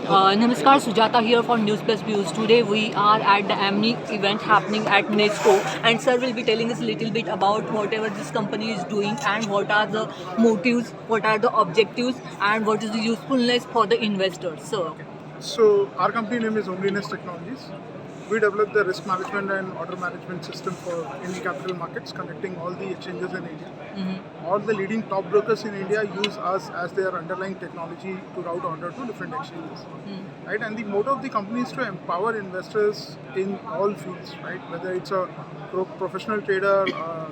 Namaskar, Sujata here for News Plus Views. Today we are at the Amni event happening at NESCO, and sir will be telling us a little bit about whatever this company is doing and what are the motives, what are the objectives, and what is the usefulness for the investors. Sir. So our company name is Omniness Technologies. We develop the risk management and order management system for Indian capital markets, connecting all the exchanges in India. All the leading top brokers in India use us as their underlying technology to route order to different exchanges. Right? And the motto of the company is to empower investors in all fields, right? Whether it's a professional trader,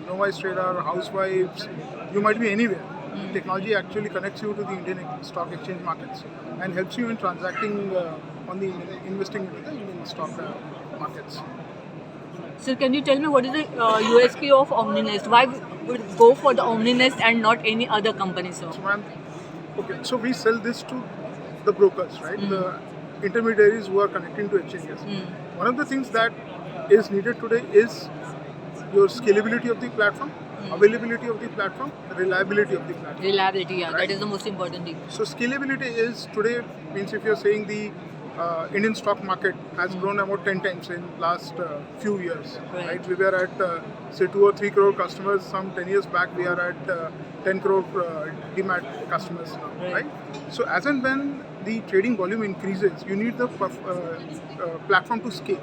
novice trader, housewives, you might be anywhere. Technology actually connects you to the Indian stock exchange markets and helps you in transacting on the investing into the Indian stock markets. So can you tell me what is the USP of Omninest? Why would go for the Omninest and not any other company, sir? So we sell this to the brokers, right? The intermediaries who are connecting to exchanges. One of the things that is needed today is your scalability of the platform, availability of the platform, reliability of the platform. Reliability, yeah, Right. that is the most important thing. So scalability is today means if you're saying the Indian stock market has grown about 10 times in last few years, right? We were at say 2 or 3 crore customers some 10 years back. We are at 10 crore demat customers now, right? So as and when the trading volume increases, you need the platform to scale.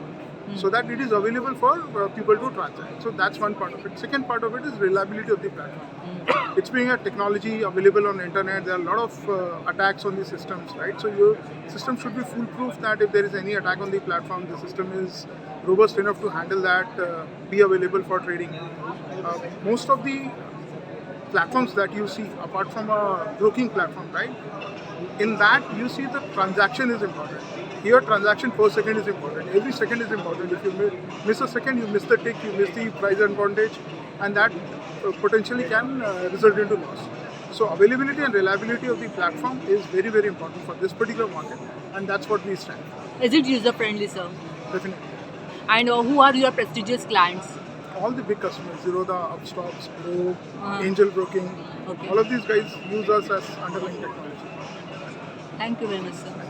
So that it is available for people to transact. So that's one part of it. Second part of it is reliability of the platform. It's being a technology available on the internet. There are a lot of attacks on the systems, right? So your system should be foolproof that if there is any attack on the platform, the system is robust enough to handle that, be available for trading. Most of the platforms that you see, apart from a broking platform, right? In that, you see the transaction is important. Here, transaction per second is important. Every second is important. If you miss a second, you miss the tick, you miss the price advantage, and that potentially can result into loss. So availability and reliability of the platform is very, very important for this particular market, and that's what we stand for. Is it user friendly, sir? Definitely. And who are your prestigious clients? All the big customers, Zerodha, Upstox, Pro, Angel Broking, Okay. all of these guys use us as underlying technology. Thank you very much, sir.